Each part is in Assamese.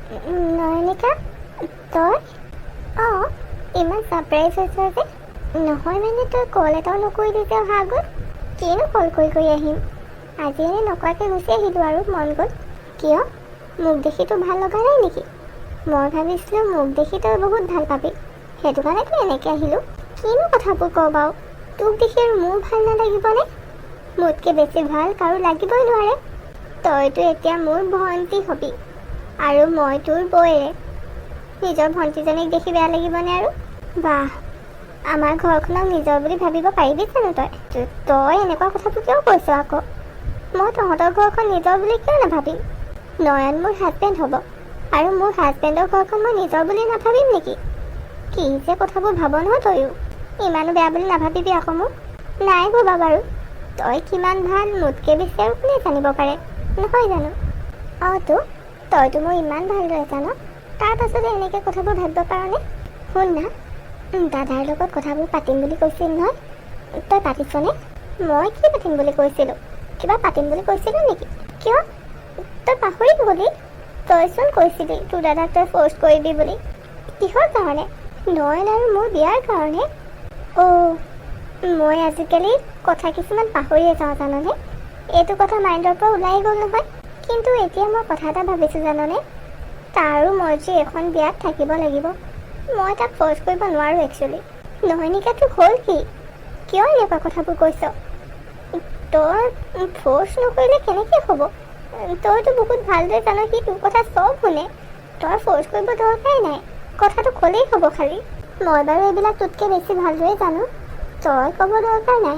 নয়নিকা, তই? অঁ, ইমান ছাৰপ্ৰাইজ হৈছে যে। নহয় মানে তই কল এটাও নকৰিলি যে অহা আগত। কিনো কল কৰি আহিম, আজি এনে নকৰাকৈ গুচি আহিলোঁ আৰু মন গ'ল। কিয়, মোক দেখি তোৰ ভাল লগা নাই নেকি? মই ভাবিছিলোঁ মোক দেখি তই বহুত ভাল পাবি, সেইটো কাৰণেতো এনেকৈ আহিলোঁ। কিনো কথাবোৰ কওঁ বাৰু, তোক দেখি আৰু মোৰ ভাল নালাগিবনে? মোতকৈ বেছি ভাল কাৰো লাগিবই নোৱাৰে। তইতো এতিয়া মোৰ ভণ্টি হবি আৰু মই তোৰ বৌয়েৰে। নিজৰ ভণ্টিজনীক দেখি বেয়া লাগিবনে আৰু? বাহ, আমাৰ ঘৰখনক নিজৰ বুলি ভাবিব পাৰিবি জানো তই? তই এনেকুৱা কথাবোৰ কিয় কৈছ আকৌ? মই তহঁতৰ ঘৰখন নিজৰ বুলি কিয় নাভাবিম? নয়ন মোৰ হাজবেণ্ড হ'ব আৰু মোৰ হাজবেণ্ডৰ ঘৰখন মই নিজৰ বুলি নাভাবিম নেকি? কি যে কথাবোৰ ভাব নহয় তয়ো। ইমানো বেয়া বুলি নাভাবিবি আকৌ মোক। নাই ভবা বাৰু, তই কিমান ভাল মোতকৈ বেছি আৰু কোনে জানিব পাৰে, নহয় জানো? অঁ তইতো মোৰ ইমান ভালদৰে জান, তাৰ পাছতে এনেকৈ কথাবোৰ ভাবিব পাৰনে? শুন না, দাদাৰ লগত কথাবোৰ পাতিম বুলি কৈছিল নহয়, তই পাতিছনে? মই কি পাতিম বুলি কৈছিলোঁ? কিবা পাতিম বুলি কৈছিলোঁ নেকি? কিয়, তই পাহৰি গলি? তইচোন কৈছিলি তোৰ দাদাক তই ফ'ৰ্চ কৰিবি বুলি। কিহৰ কাৰণে? নয়ন আৰু মোৰ বিয়াৰ কাৰণে। অঁ, মই আজিকালি কথা কিছুমান পাহৰিয়ে যাওঁ জাননে? এইটো কথা মাইণ্ডৰ পৰা ওলাই গ'ল নহয়। কিন্তু এতিয়া মই কথা এটা ভাবিছোঁ জাননে, তাৰো মৰ্জি এখন বিয়াত থাকিব লাগিব। মই তাক ফ'ৰ্চ কৰিব নোৱাৰোঁ একচুৱেলি। নয়নিকাটো হ'ল কি? কিয় এনেকুৱা কথাবোৰ কৈছ? তই ফ'ৰ্চ নকৰিলে কেনেকৈ হ'ব? তইতো বহুত ভালদৰে জান সি তোৰ কথা চব শুনে। তই ফ'ৰ্চ কৰিব দৰকাৰেই নাই, কথাটো ক'লেই হ'ব খালি। মই বাৰু এইবিলাক তোতকৈ বেছি ভালদৰে জানো, তই ক'ব দৰকাৰ নাই।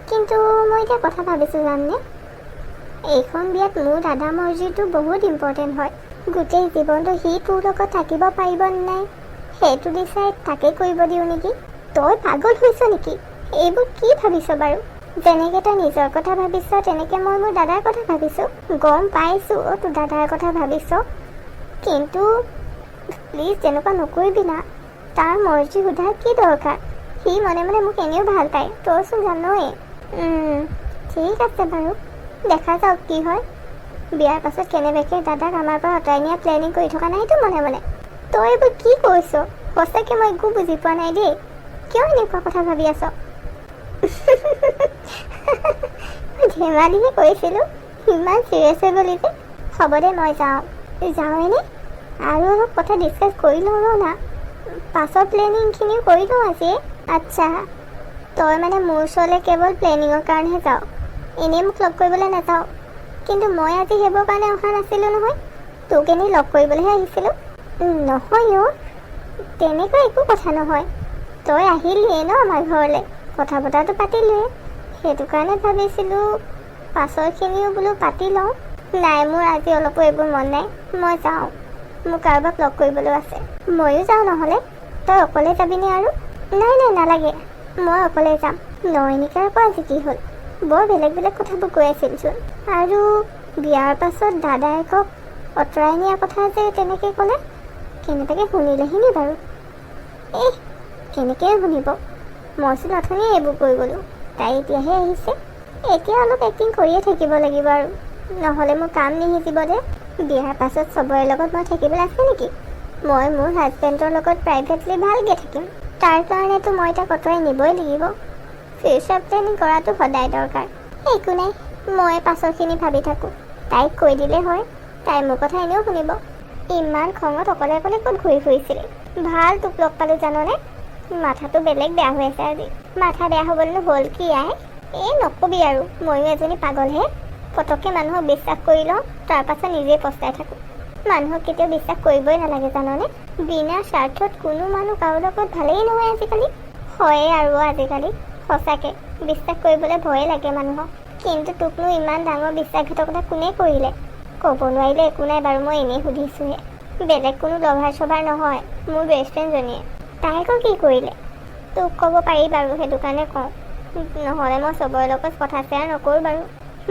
কিন্তু মই এতিয়া কথা ভাবিছোঁ জাননে, এইখন বিয়াত মোৰ দাদা মৰ্জিটো বহুত ইম্পৰ্টেণ্ট হয়। গোটেই জীৱনটো সি তোৰ লগত থাকিব পাৰিব নাই সেইটো ডিচাইড তাকে কৰিব দিওঁ নেকি? তই পাগল হৈছ নেকি? এইবোৰ কি ভাবিছ বাৰু? যেনেকৈ তই নিজৰ কথা ভাবিছ তেনেকৈ মই মোৰ দাদাৰ কথা ভাবিছোঁ। গম পাইছোঁ তোৰ দাদাৰ কথা ভাবিছ, কিন্তু প্লিজ তেনেকুৱা নকৰিবি না। তাৰ মৰ্জি সোধাৰ কি দৰকাৰ? সি মনে মনে মোক এনেও ভাল পায়, তইচোন জানই। ঠিক আছে বাৰু, দেখা যাওক কি হয়। বিয়াৰ পাছত কেনেবাকৈ দাদাক আমাৰ পৰা আঁতৰাই নিয়া প্লেনিং কৰি থকা নাইতো মনে মনে। তই এইবোৰ কি কৈছ? সঁচাকৈ মই একো বুজি পোৱা নাই দেই। কিয় এনেকুৱা কথা ভাবি আছ? ধেমালিহে কৰিছিলোঁ, ইমান চিৰিয়াছ হৈ গ'লি যে। হ'ব দে, মই যাওঁৱেনে? আৰু অলপ কথা ডিছকাছ কৰি লওঁ না, পাছৰ প্লেনিংখিনিও কৰি লওঁ আজিয়ে। আচ্ছা, তই মানে মোৰ ওচৰলৈ কেৱল প্লেনিঙৰ কাৰণেহে যাওঁ, এনেই মোক লগ কৰিবলৈ নাযাওঁ। কিন্তু মই আজি সেইবোৰ কাৰণে অহা নাছিলোঁ নহয়, তোক এনেই লগ কৰিবলৈহে আহিছিলোঁ। নহয় অ', তেনেকুৱা একো কথা নহয়। তই আহিলিয়ে ন আমাৰ ঘৰলৈ, কথা বতৰাটো পাতিলোৱে, সেইটো কাৰণে ভাবিছিলোঁ পাছৰখিনিও বোলো পাতি লওঁ। নাই, মোৰ আজি অলপো এইবোৰ মন নাই, মই যাওঁ। মোক কাৰোবাক লগ কৰিবলৈ আছে। ময়ো যাওঁ নহ'লে, তই অকলে যাবিনে আৰু? নাই নালাগে, মই অকলে যাম। নয়নিকাৰ পৰা আজি কি হ'ল? বৰ বেলেগ বেলেগ কথাবোৰ কৈ আছিলচোন। আৰু বিয়াৰ পাছত দাদায়েকক আঁতৰাই নিয়াৰ কথা যে তেনেকৈ ক'লে, কেনেবাকৈ শুনিলেহি নি বাৰু? কেনেকৈ শুনিব? মইচোন অথনিয়ে এইবোৰ কৈ গ'লোঁ, তাই এতিয়াহে আহিছে। এতিয়া অলপ এক্টিং কৰিয়ে থাকিব লাগিব আৰু, নহ'লে মোৰ কাম নিশিকিব দে। বিয়াৰ পাছত চবৰে লগত মই থাকিবলৈ আছে নেকি? মই মোৰ হাজবেণ্ডৰ লগত প্ৰাইভেটলি ভালকৈ থাকিম। তাৰ কাৰণেতো মই তাক আঁতৰাই নিবই লাগিব। ফিউচাৰ প্লেনিং কৰাটো সদায় দৰকাৰ। একো নাই, মই পাছৰখিনি ভাবি থাকোঁ। তাইক কৈ দিলে হয়, তাই মোৰ কথা এনেও শুনিব। ইমান খঙত অকলে অকলে ক'ত ঘূৰি ফুৰিছিলি? ভাল তোক লগ পালোঁ জাননে? মাথাটো বেলেগ বেয়া হৈ আছে আজি। মাথা বেয়া হ'বলৈনো হ'ল কি আই? নকবি আৰু, ময়ো এজনী পাগলহে। পটককৈ মানুহক বিশ্বাস কৰি লওঁ, তাৰ পাছত নিজেই পস্তাই থাকোঁ। মানুহক কেতিয়াও বিশ্বাস কৰিবই নালাগে জাননে? বিনা স্বাৰ্থত কোনো মানুহ কাৰো লগত ভালেই নহয় আজিকালি। হয়ে আৰু আজিকালি, সঁচাকৈ বিশ্বাস কৰিবলৈ ভয়ে লাগে মানুহক। কিন্তু তোকনো ইমান ডাঙৰ বিশ্বাসঘাতকতা কোনে কৰিলে? ক'ব নোৱাৰিলে একো নাই বাৰু, মই এনেই সুধিছোঁহে। বেলেগ কোনো লভাৰ চভাৰ নহয়, মোৰ বেষ্ট ফ্ৰেণ্ডজনীয়ে। তাই আকৌ কি কৰিলে? তোক ক'ব পাৰি বাৰু, সেইটো কাৰণে কওঁ। নহ'লে মই চবৰে লগত কথা শ্বেয়াৰ নকৰোঁ বাৰু।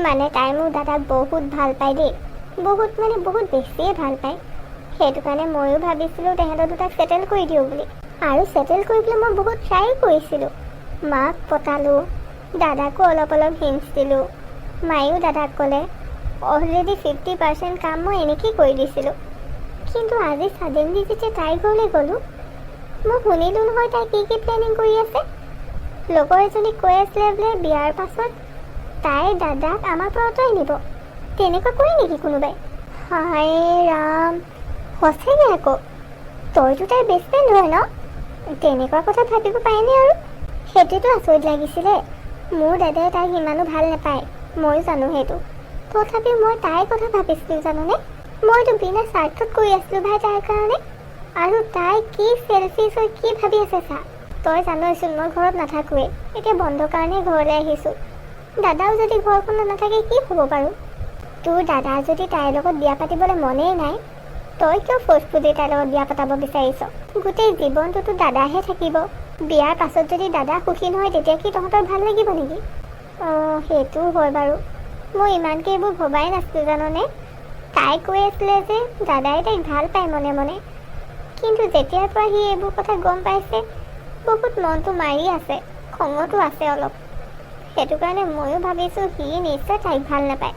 মানে তাই মোৰ দাদাক বহুত ভাল পায় দেই, বহুত মানে বহুত বেছিয়ে ভাল পায়। সেইটো কাৰণে ময়ো ভাবিছিলোঁ তেহেঁতৰ দুটাক ছেটেল কৰি দিওঁ বুলি। আৰু ছেটেল কৰিবলৈ মই বহুত ট্ৰাই কৰিছিলোঁ। মাক পতালোঁ, দাদাকো অলপ হিণ্টছ দিলোঁ। মায়েও দাদাক ক'লে, অলৰেডি 50% কাম মই এনেকেই কৰি দিছিলোঁ। কিন্তু আজি ছাডেনলি যেতিয়া তাইৰ ঘৰলৈ গ'লোঁ, মই শুনিলোঁ নহয় তাই কি প্লেনিং কৰি আছে। লগৰ এজনীক কৈ আছিলে বোলে বিয়াৰ পাছত তাইৰ দাদাক আমাৰ পৰা আঁতৰাই নিব। তেনেকুৱা কৰে নেকি কোনোবাই? হায় ৰাম, সঁচাকৈ আকৌ তইতো তাইৰ বেষ্ট ফ্ৰেণ্ড হয় ন? তেনেকুৱা কথা ভাবিব পাৰেনে আৰু? সেইটোতো আচৰিত লাগিছিলে। মোৰ দাদাই তাইক ইমানো ভাল নাপায়, ময়ো জানো সেইটো। তথাপিও মই তাইৰ কথা ভাবিছিলোঁ জানোনে? মইতো বিনা স্বাৰ্থত কৰি আছিলোঁ ভাই তাইৰ কাৰণে। আৰু তাই কি চেলফিছ হৈ কি ভাবি আছে চা। তই জানইচোন মই ঘৰত নাথাকোৱেই, এতিয়া বন্ধৰ কাৰণে ঘৰলৈ আহিছোঁ। দাদাও যদি ঘৰখনত নাথাকে কি হ'ব বাৰু? তোৰ দাদা যদি তাইৰ লগত বিয়া পাতিবলৈ মনেই নাই, তই কিয় ফ'ৰ্চফুলি তাইৰ লগত বিয়া পতাব বিচাৰিছ? গোটেই জীৱনটোতো দাদাহে থাকিব। বিয়াৰ পাছত যদি দাদা সুখী নহয় তেতিয়া কি তহঁতৰ ভাল লাগিব নেকি? অঁ, সেইটোও হয় বাৰু। মই ইমানকৈ এইবোৰ ভবাই নাছিলোঁ জাননে। তাই কৈ আছিলে যে দাদাই তাইক ভাল পায় মনে মনে, কিন্তু যেতিয়াৰ পৰা সি এইবোৰ কথা গম পাইছে বহুত মনটো মাৰি আছে, খঙতো আছে অলপ। সেইটো কাৰণে ময়ো ভাবিছোঁ সি নিশ্চয় তাইক ভাল নাপায়।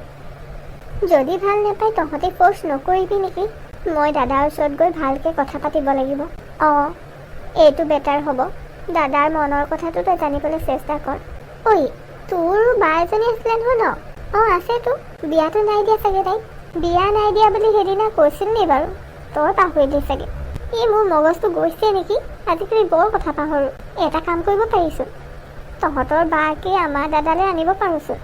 যদি ভাল নাপায় তহঁতে ফ'ৰ্চ নকৰিবি নেকি? মই দাদাৰ ওচৰত গৈ ভালকৈ কথা পাতিব লাগিব। অঁ, এইটো বেটাৰ হ'ব। দাদাৰ মনৰ কথাটো তই জানিবলৈ চেষ্টা কৰ। ঐ, তোৰ বা এজনী আছিলে নহয় ন? অঁ আছেতো। বিয়াটো নাই দিয়া চাগে তাইক? বিয়া নাই দিয়া বুলি সেইদিনা কৈছিল নি বাৰু? তই পাহৰিলি চাগে। মোৰ মগজটো গৈছে নেকি? আজিকালি বৰ কথা পাহৰোঁ। এটা কাম কৰিব পাৰিছোঁ, তহঁতৰ বাকে আমাৰ দাদালৈ আনিব পাৰোঁচোন।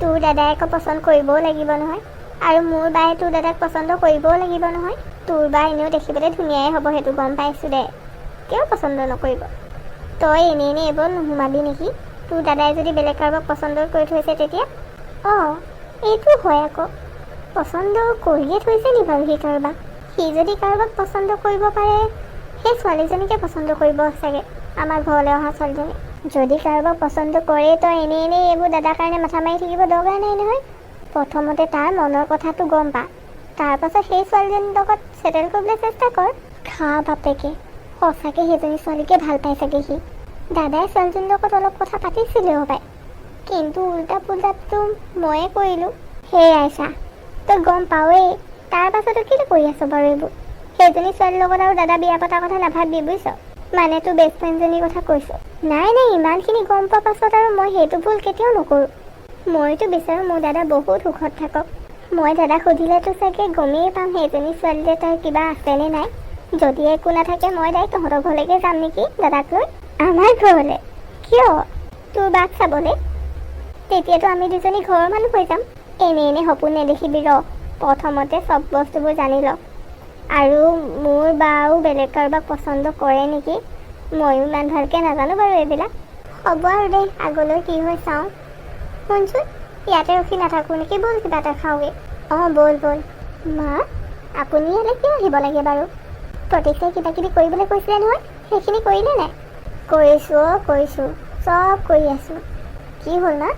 তোৰ দাদাই আকৌ পচন্দ কৰিবও লাগিব নহয়, আৰু মোৰ বায়ে তোৰ দাদাক পচন্দ কৰিবও লাগিব নহয়। তোৰ বা এনেও দেখিবলৈ ধুনীয়াই হ'ব, সেইটো গম পাইছোঁ দে। তেওঁ পচন্দ নকৰিব। তই এনেই এইবোৰ নোসোমাবি নেকি? তোৰ দাদাই যদি বেলেগ কাৰোবাক পচন্দ কৰি থৈছে তেতিয়া? অঁ, এইটো হয় আকৌ। পচন্দ কৰিয়ে থৈছে নি বাৰু সি কাৰোবাক? সি যদি কাৰোবাক পচন্দ কৰিব পাৰে, সেই ছোৱালীজনীকে পচন্দ কৰিব চাগে, আমাৰ ঘৰলৈ অহা ছোৱালীজনী। যদি কাৰোবাক পচন্দ কৰে তই এনেই এইবোৰ দাদাৰ কাৰণে মাথা মাৰি থাকিব দৰকাৰ নাই নহয়। প্ৰথমতে তাৰ মনৰ কথাটো গম পা, তাৰপাছত সেই ছোৱালীজনীৰ লগত ছেটেল কৰিবলৈ চেষ্টা কৰ। খা বাপেকে, সঁচাকৈ সেইজনী ছোৱালীকে ভাল পাই চাগে সি। দাদাই ছোৱালীজনীৰ লগত অলপ কথা পাতিছিলেও পায়, কিন্তু উল্টা পুল্টাটো ময়ে কৰিলোঁ। সেয়াই চা, তই গম পাৱেই, তাৰ পাছতো কি কৰি আছ বাৰু এইবোৰ? সেইজনী ছোৱালীৰ লগত আৰু দাদা বিয়া পতাৰ কথা নাভাবি বুজিছ? মানে তোৰ বেষ্ট ফ্ৰেণ্ডজনীৰ কথা কৈছোঁ। নাই ইমানখিনি গম পোৱাৰ পাছত আৰু মই সেইটো ভুল কেতিয়াও নকৰোঁ। মইতো বিচাৰোঁ মোৰ দাদা বহুত সুখত থাকক। মই দাদাক সুধিলেতো চাগে গমেই পাম সেইজনী ছোৱালীৰে তাৰ কিবা আছেনে নাই। যদি একো নাথাকে মই ডাইৰেক্ট তহঁতৰ ঘৰলৈকে যাম নেকি দাদাক লৈ। আমাৰ ঘৰলৈ? কিয়? তোৰ বাক চাবলৈ? তেতিয়াতো আমি দুজনী ঘৰৰ মানুহ হৈ যাম। এনেই সপোন নেদেখিবি ৰ, প্ৰথমতে চব বস্তুবোৰ জানি ল। আৰু মোৰ বাও বেলেগ কাৰোবাক পচন্দ কৰে নেকি? ময়ো ইমান ভালকৈ নাজানো বাৰু এইবিলাক। হ'ব আৰু দেই, আগলৈ কি হয় চাওঁ। শুনচোন, ইয়াতে ৰখি নাথাকোঁ নেকি? ব'ল কিবা এটা খাওঁগৈ। অঁ ব'ল। মা, আপুনি ইয়ালৈ কিয় আহিব লাগে বাৰু? প্ৰতীক্ষাই কিবা কিবি কৰিবলৈ কৈছিলে নহয়, সেইখিনি কৰিলে নাই? কৰিছোঁ, চব কৰি আছোঁ। কি হ'ল মা,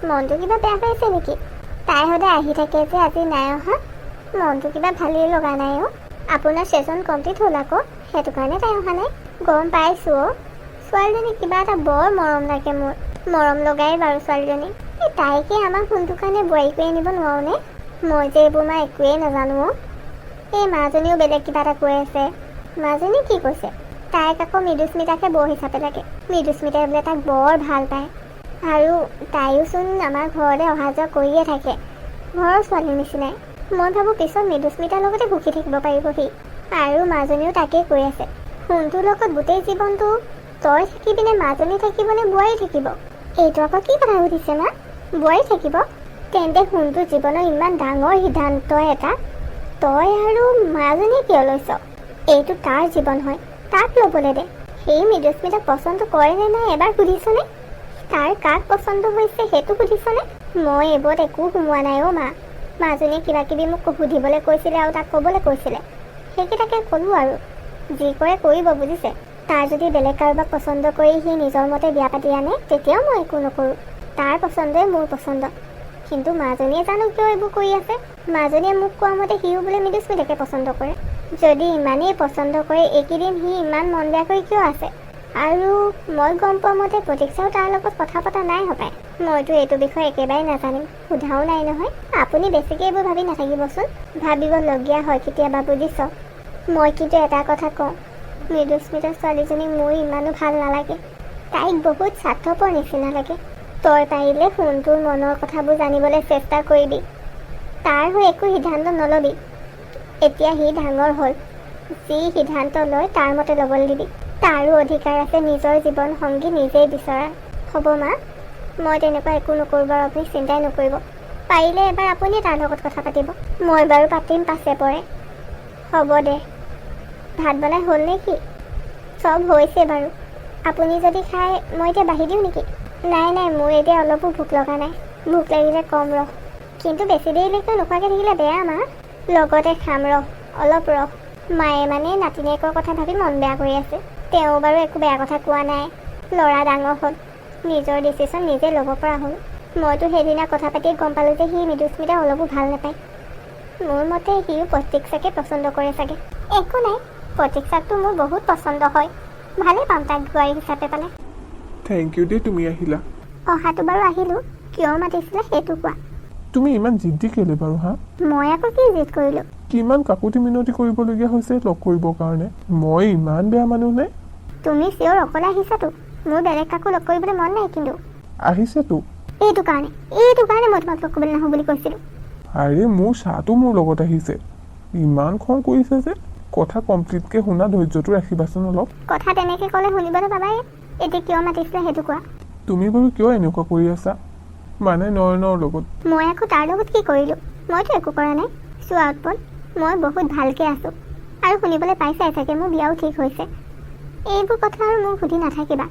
মনটো কিবা বেয়া পাইছে নেকি? তাই সদায় আহি থাকে যে আজি নাই অহা, মনটো কিবা ভালেই লগা নাই অ'। আপোনাৰ ছেশ্যন কমপ্লিট হ'ল আকৌ, সেইটো কাৰণে তাই অহা নাই। গম পাইছোঁ অ', ছোৱালীজনী কিবা এটা বৰ মৰম লাগে মোৰ। মৰম লগাই বাৰু ছোৱালীজনী। তাইকে আমাৰ কোনটো কাৰণে বোৱাৰী কৰি আনিব নোৱাৰোঁনে? মই যে এইবোৰ মা একোৱেই নাজানো অ'। এই মাজনীও বেলেগ কিবা এটা কৈ আছে। মাজনী কি কৈছে? তাইক আকৌ মৃদুস্মিতাকে বৌ হিচাপে লাগে। মৃদুস্মিতাই বোলে তাক বৰ ভাল পায়, আৰু তাইওচোন আমাৰ ঘৰলৈ অহা যোৱা কৰিয়ে থাকে, ঘৰৰ ছোৱালীৰ নিচিনাই। মই ভাবোঁ পিছত মৃদুস্মিতাৰ লগতে সুখী থাকিব পাৰিব সি। আৰু মাজনীও তাকেই কৈ আছে, সোণটোৰ লগত গোটেই জীৱনটো তই থাকিবিনে মাজনী থাকিবনে বোৱাৰী থাকিব? এইটো আকৌ কি কথা সুধিছে মা? বোৱাৰী থাকিব? তেন্তে সোণটোৰ জীৱনৰ ইমান ডাঙৰ সিদ্ধান্ত এটা তই আৰু মাজনী কিয় লৈছ? এইটো তাৰ জীৱন হয়, তাক ল'বলৈ দে। সেই মৃদুস্মিতাক পচন্দ কৰে নে নাই এবাৰ সুধিছনে? তাৰ কাক পচন্দ হৈছে সেইটো সুধিছনে? মই এইবোৰত একো সোমোৱা নাই অ' মা। মাজনীয়ে কিবা কিবি মোক সুধিবলৈ কৈছিলে আৰু তাক ক'বলৈ কৈছিলে, সেইকেইটাকে ক'লোঁ আৰু। যি কৰে কৰিব বুজিছে। তাৰ যদি বেলেগ কাৰোবাক পচন্দ কৰি সি নিজৰ মতে বিয়া পাতি আনে তেতিয়াও মই একো নকৰোঁ। তাৰ পচন্দই মোৰ পচন্দ। কিন্তু মাজনীয়ে জানো কিয় এইবোৰ কৰি আছে? মাজনীয়ে মোক কোৱা মতে সিও বোলে মৃদুস্মিতাকে পচন্দ কৰে। যদি ইমানেই পচন্দ কৰে এইকেইদিন সি ইমান মন বেয়া কৰি কিয় আছে? আৰু মই গম পোৱা মতে প্ৰতীক্ষাও তাৰ লগত কথা পতা নাই হপায়। মইতো এইটো বিষয়ে একেবাৰে নাজানিম, সোধাও নাই নহয়। আপুনি বেছিকৈ এইবোৰ ভাবি নাথাকিবচোন, ভাবিবলগীয়া হয় কেতিয়াবা বুজিছ। মই কিন্তু এটা কথা কওঁ, মৃদুস্মিতা ছোৱালীজনীক মোৰ ইমানো ভাল নালাগে। তাইক বহুত স্বাৰ্থপৰ নিচিনা লাগে। তই পাৰিলে সোণটোৰ মনৰ কথাবোৰ জানিবলৈ চেষ্টা কৰিবি। তাৰ হৈ একো সিদ্ধান্ত নল'বি। এতিয়া সি ডাঙৰ হ'ল, যি সিদ্ধান্ত লয় তাৰ মতে ল'বলৈ দিবি। তাৰো অধিকাৰ আছে নিজৰ জীৱন সংগী নিজেই বিচৰা। হ'ব মা, মই তেনেকুৱা একো নকৰোঁ বাৰু, আপুনি চিন্তাই নকৰিব। পাৰিলে এবাৰ আপুনি তাৰ লগত কথা পাতিব। মই বাৰু পাতিম পাছে পৰে। হ'ব দে। ভাত বনাই হ'ল নে কি? চব হৈছে বাৰু। আপুনি যদি খায় মই এতিয়া বাঢ়ি দিওঁ নেকি? নাই নাই, মোৰ এতিয়া অলপো ভোক লগা নাই। ভোক লাগিলে কম ৰহ, কিন্তু বেছি দেৰিলৈকে নোখোৱাকৈ থাকিলে বেয়া মা। লগতে খাম ৰহ, অলপ ৰহ। মায়ে মানে নাতিনীয়েকৰ কথা ভাবি মন বেয়া কৰি আছে। তেওঁ বাৰু একো বেয়া কথা কোৱা নাই। ল'ৰা ডাঙৰ হ'ল, নিজৰ ডিচিশ্যন নিজে ল'ব পৰা হ'ল। মইতো সেইদিনা কথা পাতি গম পালোঁ যে সি মৃদুস্মিতা অলপো ভাল নাপায়। মোৰ মতে সিও প্ৰতীক্ষাকে পচন্দ কৰে চাগে। একো নাই, প্ৰতীক্ষাকটো মোৰ বহুত পচন্দ হয়। ভালেই পাম তাক বোৱাৰী হিচাপে পালে। থেংক ইউ দেই, তুমি আহিলা। অহাটো বাৰু আহিলোঁ, কিয় মাতিছিলে সেইটো কোৱা। তুমি ইমান জিদ্দি কেলে বাৰু হা? মই আকৌ কি জিদ কৰিলোঁ? কিমান কাকুতি মিনতি কৰিবলগীয়া হৈছে লগ কৰিবৰ কাৰণে? মই ইমান বেয়া মানুহ নে? তুমি চিঞৰ অকলে আহিছাতো, মোৰ বেলেগ কাকো লগ কৰিবলৈ মন নাই। কিন্তু আহিছেতো। এইটো কাৰণে মই তোমাক লগ কৰিবলৈ নাহোঁ বুলি কৈছিলোঁ। আৰে মোৰ চাহটো মোৰ লগত আহিছে। ইমান খং কৰিছে যে। কথা কমপ্লিটকৈ শুনা, ধৈৰ্যটো ৰাখিবাচোন অলপ। কথা তেনেকৈ ক'লে শুনিবলৈ পাবাই। এতিয়া কিয় মাতিছিলে সেইটো কোৱা। তুমি বাৰু কিয় এনেকুৱা কৰি আছা? মানে নয়নৰ লগত। মই আকৌ তাৰ লগত কি কৰিলোঁ? মইতো একো কৰা নাই। চোৱা উৎপল, মই বহুত ভালকৈ আছোঁ, আৰু শুনিবলৈ পাইছাই চাগে মোৰ বিয়াও ঠিক হৈছে। এইবোৰ কথা আৰু মোক সুধি নাথাকিবা।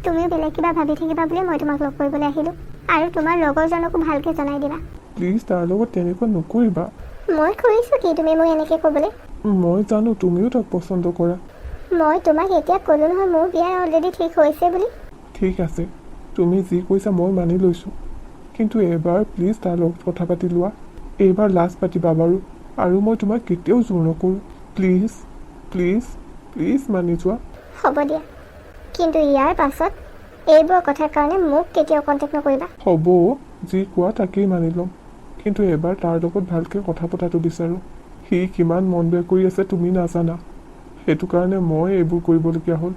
তুমিও বেলেগ কিবা ভাবি থাকিবা বুলি মই তোমাক লগ কৰিবলৈ আহিলোঁ। আৰু তোমাৰ লগৰজনকো ভালকৈ জনাই দিবা। প্লিজ তাৰ লগত তেনেকুৱা নকৰিবা। মই কৰিছোঁ কি তুমি মোক এনেকৈ ক'বলৈ? মই জানো তুমিও তাক পচন্দ কৰা। মই তোমাক এতিয়া ক'লোঁ নহয় মোৰ বিয়া অলৰেডি ঠিক হৈছে বুলি। ঠিক আছে, তুমি যি কৈছা মই মানি লৈছোঁ, কিন্তু এবাৰ প্লিজ তাৰ লগত কথা পাতি লোৱা। এইবাৰ লাষ্ট পাতিবা বাৰু, আৰু মই তোমাক কেতিয়াও জোৰ নকৰোঁ। প্লিজ প্লিজ প্লিজ মানি যোৱা। হ'ব দিয়া, কিন্তু ইয়াৰ পাছত এইবোৰ কথাৰ কাৰণে মোক কেতিয়াও কণ্টেক্ট নকৰিবা। হ'ব, যি কোৱা তাকেই মানি ল'ম, কিন্তু এবাৰ তাৰ লগত ভালকৈ কথা পতাটো বিচাৰোঁ। সি কিমান মন বেয়া কৰি আছে তুমি নাজানা, সেইটো কাৰণে মই এইবোৰ কৰিবলগীয়া হ'ল।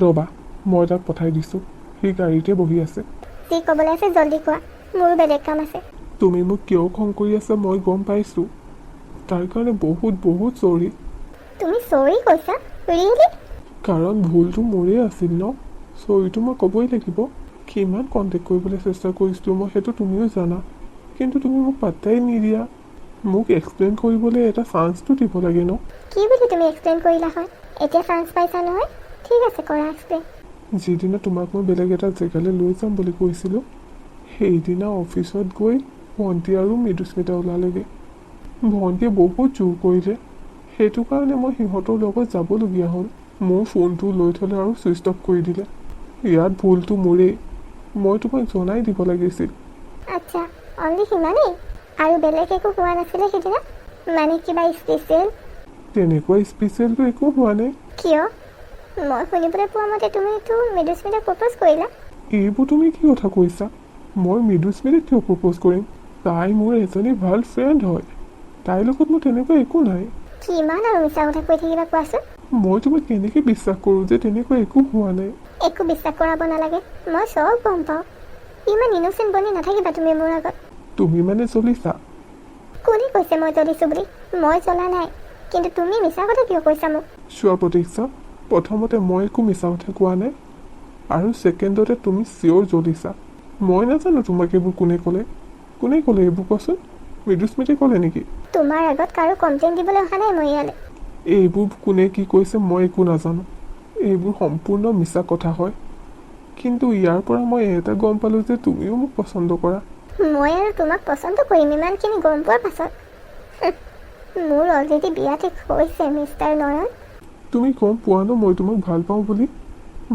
ৰ'বা, মই তাক পঠাই দিছোঁ, সি গাড়ীতে বহি আছে। যি ক'বলৈ আছে জল্দি কোৱা, মোৰো বেলেগ কাম আছে। তুমি মোক কিয় খং কৰি আছা মই গম পাইছোঁ, তাৰ কাৰণে বহুত বহুত চৰি। তুমি চৰি কৈছা? ৰিয়েলি? কাৰণ ভুলটো মোৰেই আছিল ন, চৰিটো মই ক'বই লাগিব। কিমান কণ্টেক্ট কৰিবলৈ চেষ্টা কৰিছিলোঁ মই, সেইটো তুমিও জানা, কিন্তু তুমি মোক পাত্তাই নিদিয়া। মোক এক্সপ্লেইন কৰিবলৈ এটা চান্সটো দিব লাগে ন। কি বুলি তুমি এক্সপ্লেইন কৰিলা হয়? এতিয়া চান্স পাইছা নহয়, ঠিক আছে কৰা এক্সপ্লেইন। যিদিনা তোমাক মই বেলেগ এটা জেগালৈ লৈ যাম বুলি কৈছিলোঁ, সেইদিনা অফিচত গৈ ভণ্টি আৰু মৃদুস্মিতা ওলালেগৈ। ভণ্টিয়ে বহুত জোৰ কৰিলে, সেইটো কাৰণে মই সিহঁতৰ লগত যাবলগীয়া হ'ল। মোৰ ফোনটো লৈ থ'লে আৰু ছুইচ অফ কৰি দিলে। ইয়াত ভুলটো মোৰেই, মই তোমাক জনাই দিব লাগিছিল। আচ্ছা, অনলি সিমানেই? আৰু বেলেগ একো হোৱা নাছিলে সেইদিনা? মানে কিবা স্পেচিয়েল? তেনেকুৱা স্পেচিয়েলটো একো হোৱা নাই। কিয়? মই শুনিবলৈ পোৱা মতে তুমিতো মৃদুস্মিতাক প্ৰপ'জ কৰিলা। এইবোৰ তুমি কি কথা কৈছা? মই মৃদুস্মিতাক কিয় প্ৰপ'জ কৰিম? তাই মোৰ এজনী ভাল ফ্ৰেণ্ড হয়, তাইৰ লগত মোৰ তেনেকুৱা একো নাই। কিমান আৰু মিছা কথা কৈ থাকিবা কোৱাচোন? মই তোমাক কেনেকৈ বিশ্বাস কৰোঁ যে তেনেকুৱা একো হোৱা নাই? একো বিশ্বাস কৰাব নালাগে, মই চব গম পাওঁ। ইমান ইন'চেণ্ট বনি নাথাকিবা তুমি মোৰ আগত। তুমি মানে জ্বলিছা? কোনে কৈছে মই জ্বলিছোঁ বুলি? মই জ্বলা নাই, কিন্তু তুমি মিছা কথা কিয় কৈছা মোক? চোৱা প্ৰতীক্ষা, প্ৰথমতে মই একো মিছা কথা কোৱা নাই, আৰু ছেকেণ্ডতে তুমি চিয়'ৰ জ্বলিছা। মই নাজানো তোমাক এইবোৰ কোনে ক'লে এইবোৰ কোৱাচোন? মৃদুস্মিতাই ক'লে নেকি? তোমাৰ আগত কাৰো কমপ্লেইন দিবলৈ অহা নাই মই ইয়ালৈ। এইবোৰ কোনে কি কৈছে মই একো নাজানো, এইবোৰ সম্পূৰ্ণ মিছা কথা হয়। কিন্তু ইয়াৰ পৰা মই এটা গম পালোঁ যে তুমিও মোক পচন্দ কৰা। মই আৰু তোমাক পচন্দ কৰিম ইমানখিনি গম পোৱাৰ পাছত? মোৰ অলৰেডি বিয়া ঠিক হৈছে মিষ্টাৰ নয়ন। তুমি গম পোৱা ন মই তোমাক ভাল পাওঁ বুলি?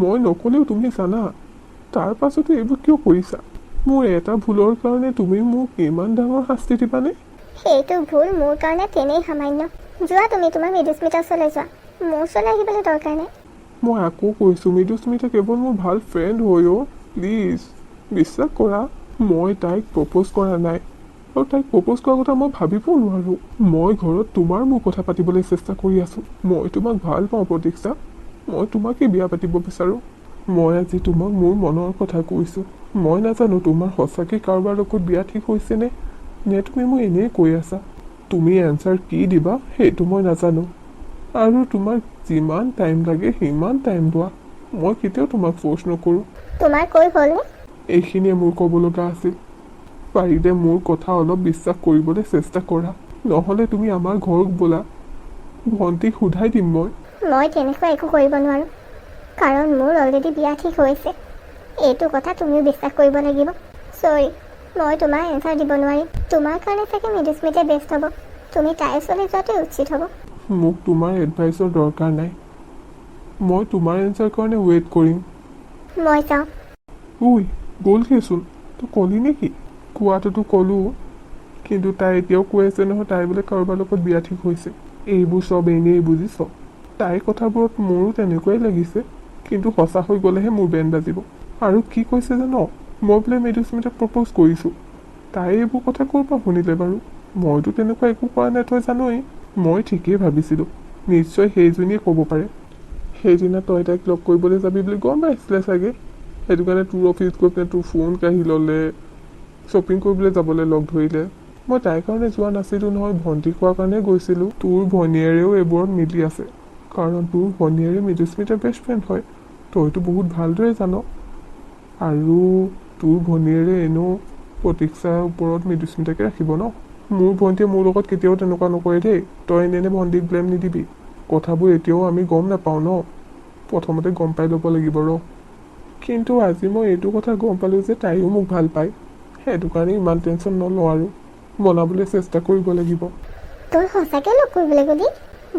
মই নক'লেও তুমি জানা, তাৰ পাছতো এইবোৰ কিয় কৰিছা? মোৰ এটা ভুলৰ কাৰণে তুমি মোক ইমান ডাঙৰ শাস্তি দিবানে? সেইটো ভুল মোৰ কাৰণে তেনেই সামান্য। যোৱা তুমি তোমাৰ মৃদুস্মিতাৰ ওচৰলৈ যোৱা, মোৰ ওচৰলৈ আহিবলৈ দৰকাৰ নাই। মই আকৌ কৈছোঁ মৃদুস্মিতা কেৱল মোৰ ভাল ফ্ৰেণ্ড হয়। প্লিজ বিশ্বাস কৰা, মই তাইক প্ৰপ'জ কৰা নাই, আৰু তাইক প্ৰপ'জ কৰাৰ কথা মই ভাবিব নোৱাৰোঁ। মই ঘৰত তোমাৰ মোৰ কথা পাতিবলৈ চেষ্টা কৰি আছোঁ। মই তোমাক ভাল পাওঁ প্ৰতীক্ষা, মই তোমাকে বিয়া পাতিব বিচাৰোঁ। মই আজি তোমাক মোৰ মনৰ কথা কৈছোঁ। মই নাজানো তোমাৰ সঁচাকৈ কাৰোবাৰ লগত বিয়া ঠিক হৈছেনে, নে তুমি মোক এনেই কৈ আছা। তুমি এনচাৰ কি দিবা সেইটো মই নাজানো, আৰু তোমাক যিমান টাইম লাগে সিমান টাইম লোৱা। মই কেতিয়াও তোমাক ফ'ৰ্চ নকৰোঁ। তোমাৰ কৈ হ'লনে? এইখিনিয়ে মোৰ ক'ব লগা আছিল। পাৰিলে মোৰ কথা অলপ বিশ্বাস কৰিবলৈ চেষ্টা কৰা, নহ'লে তুমি আমাৰ ঘৰত ব'লা, ভণ্টিক সোধাই দিম মই। মই তেনেকুৱা একো কৰিব নোৱাৰোঁ, কাৰণ মোৰ অলৰেডি বিয়া ঠিক হৈছে। এইটো কথা তুমিও বিশ্বাস কৰিব লাগিব। চৰি, মই তোমাৰ এনচাৰ দিব নোৱাৰিম। তোমাৰ কাৰণে চাগে মৃদুস্মিতাই বেষ্ট হ'ব। তুমি তাইৰ ওচৰলৈ যোৱাটোৱে উচিত হ'ব। মোক তোমাৰ এডভাইচৰ দৰকাৰ নাই। মই তোমাৰ এনচাৰ কাৰণে ৱেইট কৰিম। মই চাওঁ। ঐ গ'লগৈচোন, তই ক'লি নেকি? কোৱাটোতো ক'লোঁ, কিন্তু তাই এতিয়াও কৈ আছে নহয় তাই বোলে কাৰোবাৰ লগত বিয়া ঠিক হৈছে। এইবোৰ চব এনেই বুজিছ। তাইৰ কথাবোৰত মোৰো তেনেকুৱাই লাগিছে, কিন্তু সঁচা হৈ গ'লেহে মোৰ বেন বাজিব। আৰু কি কৈছে জান, মই বোলে মৃদুস্মিতাক প্ৰপ'জ কৰিছোঁ। তাই এইবোৰ কথা ক'ৰ পৰা শুনিলে বাৰু? মইতো তেনেকুৱা একো কৰা নাই, তই জানই। মই ঠিকেই ভাবিছিলোঁ, নিশ্চয় সেইজনীয়ে ক'ব পাৰে। সেইদিনা তই তাইক লগ কৰিবলৈ যাবি বুলি গম পাইছিলে চাগে, সেইটো কাৰণে তোৰ অফিচ গৈ পিনে তোৰ ফোন কাঢ়ি ল'লে, শ্বপিং কৰিবলৈ যাবলৈ লগ ধৰিলে। মই তাইৰ কাৰণে যোৱা নাছিলোঁ নহয়, ভণ্টি কোৱাৰ কাৰণে গৈছিলোঁ। তোৰ ভনীয়েৰেও এইবোৰত মিলি আছে, কাৰণ তোৰ ভনীয়েৰে মৃদুস্মিতাৰ বেষ্ট ফ্ৰেণ্ড হয়, তইতো বহুত ভালদৰে জান। আৰু তোৰ ভনীয়েৰে এনেও প্ৰতীক্ষাৰ ওপৰত মৃদুস্মিতাকে ৰাখিব ন। মোৰ ভণ্টিয়ে মোৰ লগত কেতিয়াও তেনেকুৱা নকৰে দেই, তই এনে ভণ্টিক ব্লেম নিদিবি। কথাবোৰ এতিয়াও আমি গম নাপাওঁ ন, প্ৰথমতে গম পাই ল'ব লাগিব ৰ। কিন্তু আজি মই এইটো কথা গম পালোঁ যে তাইও মোক ভাল পায়, সেইটো কাৰণে ইমান টেনশ্যন নলওঁ আৰু বনাবলৈ চেষ্টা কৰিব লাগিব। তই সঁচাকৈ লগ কৰিবলৈ গ'লি?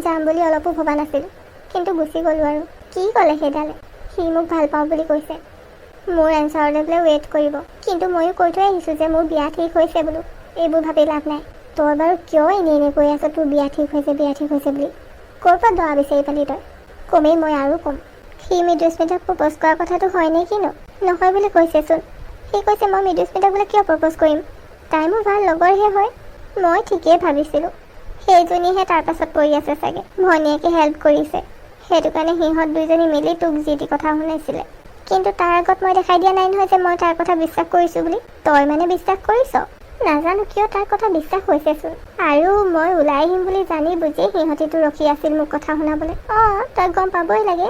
যাম বুলি অলপো ভবা নাছিলোঁ, কিন্তু গুচি গ'লোঁ আৰু। কি ক'লে সেইডালে? সি মোক ভাল পাওঁ বুলি কৈছে, মোৰ এনচাৰলৈ বোলে ৱেইট কৰিব। কিন্তু ময়ো কৈ থৈ আহিছোঁ যে মোৰ বিয়া ঠিক হৈছে বোলো, এইবোৰ ভাবি লাভ নাই। তই বাৰু কিয় এনেই কৈ আছ তোৰ বিয়া ঠিক হৈছে বুলি? ক'ৰ পৰা দৰা বিচাৰি পালি তই? কমেই মই আৰু ক'ম, সি মৃদুস্মিতাক প্ৰপ'জ কৰাৰ কথাটো হয় নে কিনো? নহয় বুলি কৈছেচোন। সি কৈছে মই মৃদুস্মিতাক বোলে কিয় প্ৰপ'জ কৰিম, তাই মোৰ ভাল লগৰহে হয়। মই ঠিকেই ভাবিছিলোঁ, সেইজনীহে তাৰ পাছত পৰি আছে চাগে। ভনীয়েকে হেল্প কৰিছে, সেইটো কাৰণে সিহঁত দুইজনী মিলি তোক যি টি কথা শুনাইছিলে। কিন্তু তাৰ আগত মই দেখাই দিয়া নাই নহয় যে মই তাৰ কথা বিশ্বাস কৰিছোঁ বুলি। তই মানে বিশ্বাস কৰিছ? নাজানো কিয় তাৰ কথা বিশ্বাস হৈছেচোন। আৰু মই ওলাই আহিম বুলি জানি বুজি সিহঁতিতো ৰখি আছিল মোক কথা শুনাবলৈ। তই গম পাবই লাগে,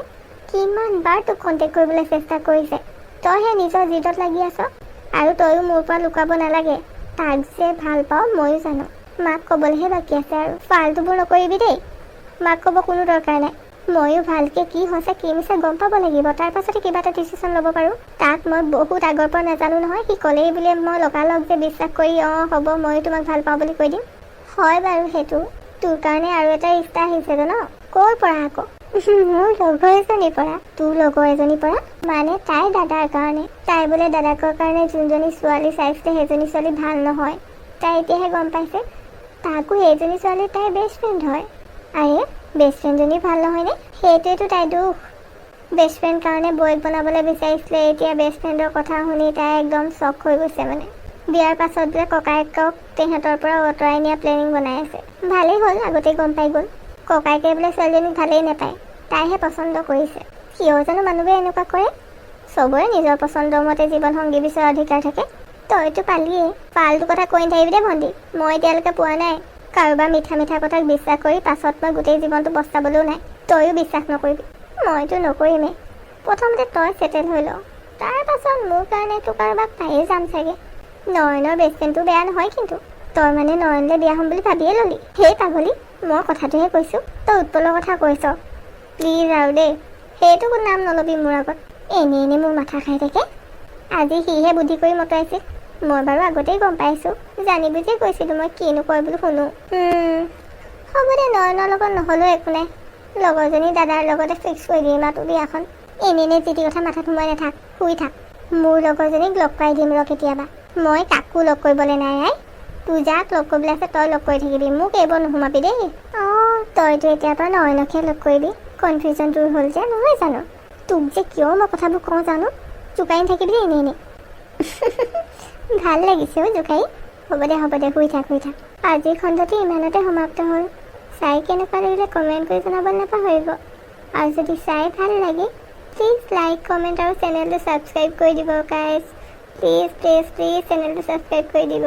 কিমান বাৰ তোক কণ্টেক্ট কৰিবলৈ চেষ্টা কৰিছে। তইহে নিজৰ জিদত লাগি আছ। আৰু তইও মোৰ পৰা লুকাব নালাগে, তাক যে ভাল পাওঁ ময়ো জানো। মাক ক'বলৈহে বাকী আছে আৰু। ফাল্টুবোৰ নকৰিবি দেই, মাক ক'ব কোনো দৰকাৰ নাই। ময়ো ভালকৈ কি হৈছে কি মিছে গম পাব লাগিব, তাৰ পাছতে কিবা এটা ডিচিশ্যন ল'ব পাৰোঁ। তাক মই বহুত আগৰ পৰা নাজানো নহয়, সি ক'লেই বোলে মই লগালগ যে বিশ্বাস কৰি হ'ব ময়ো তোমাক ভাল পাওঁ বুলি কৈ দিম। হয় বাৰু সেইটো, তোৰ কাৰণে আৰু এটা ৰিষ্টা আহিছে ন। ক'ৰ পৰা আকৌ? মোৰ লগৰ এজনীৰ পৰা। তোৰ লগৰ এজনীৰ পৰা? মানে তাইৰ দাদাৰ কাৰণে। তাই বোলে দাদাকৰ কাৰণে যোনজনী ছোৱালী চাইছিলে সেইজনী ছোৱালী ভাল নহয়, তাই এতিয়াহে গম পাইছে। তাকো সেইজনী ছোৱালী তাইৰ বেষ্ট ফ্ৰেণ্ড হয়। আৰে বেষ্ট ফ্ৰেণ্ডজনী ভাল নহয়নে? সেইটোৱেতো তাইৰ দুখ। বেষ্ট ফ্ৰেণ্ড কাৰণে বয়ক বনাবলৈ বিচাৰিছিলে, এতিয়া বেষ্ট ফ্ৰেণ্ডৰ কথা শুনি তাই একদম শ্বক হৈ গৈছে। মানে বিয়াৰ পাছত বোলে ককায়েকক তেহঁতৰ পৰা আঁতৰাই নিয়া প্লেনিং বনাই আছে। ভালেই হ'ল আগতেই গম পাই গ'ল। ককায়েকে বোলে ছোৱালীজনীক ভালেই নাপায়, তাইহে পচন্দ কৰিছে। কিয় জানো মানুহবোৰে এনেকুৱা কৰে? চবৰে নিজৰ পচন্দৰ মতে জীৱন সংগী বিচৰাৰ অধিকাৰ থাকে। তইতো পালিয়েই, ফাল্টু কথা কৈ নাথাকিবি দেই ভণ্টি। মই এতিয়ালৈকে পোৱা নাই কাৰোবাৰ মিঠা মিঠা কথাক বিশ্বাস কৰি পাছত মই গোটেই জীৱনটো পস্তাবলৈও নাই। তইও বিশ্বাস নকৰিবি। মইতো নকৰিমেই। প্ৰথমতে তই ছেটেল হৈ ল, তাৰ পাছত মোৰ কাৰণেতো কাৰোবাক পায়েই যাম চাগে। নয়নৰ বেষ্ট ফ্ৰেণ্ডটো বেয়া নহয়, কিন্তু তই মানে নয়নলৈ বিয়া হ'ম বুলি ভাবিয়ে ল'লি। সেই পাগলী, মই কথাটোহে কৈছোঁ, তই উৎপলৰ কথা কৈছ। প্লিজ আৰু দেই, সেইটো নাম নল'বি মোৰ আগত। এনেই মোৰ মাথা খাই থাকে। আজি সিহে বুদ্ধি কৰি মতাইছিল। মই বাৰু আগতেই গম পাইছোঁ, জানি বুজিয়ে কৈছিলোঁ মই কিনো কয় বুলি শুনো। হ'ব দে, নয়নৰ লগত নহ'লেও একো নাই। লগৰজনী দাদাৰ লগতে ফিক্স কৰি দিম আৰু তোৰ বিয়াখন। এনেই যি টি কথা মাথাত সোমাই নাথাক, শুই থাক। মোৰ লগৰজনীক লগ পাই দিম ৰ কেতিয়াবা। মই কাকো লগ কৰিবলৈ নাই আই। তোৰ যাক লগ কৰিবলৈ আছে তই লগ কৰি থাকিবি, মোক এইবোৰ নোসোমাবি দেই। তইতো এতিয়াৰ পৰা নয়নকহে লগ কৰিবি। কনফিউজন দূৰ হ'ল যে, নহয় জানো? তোক যে কিয় মই কথাবোৰ কওঁ জানো? জোকাই নাথাকিবি দেই এনেই। ভাল লাগিছে জোকাই। হ'ব দে শুই থাক আজিৰ খণ্ডটো ইমানতে সমাপ্ত হ'ল। চাই কেনেকুৱা লাগিলে কমেণ্ট কৰি জনাব নাপাহৰিব। আৰু যদি চাই ভাল লাগে প্লিজ লাইক কমেণ্ট আৰু চেনেলটো ছাবস্ক্ৰাইব কৰি দিব গাইজ। প্লিজ চেনেলটো ছাবস্ক্ৰাইব কৰি দিব।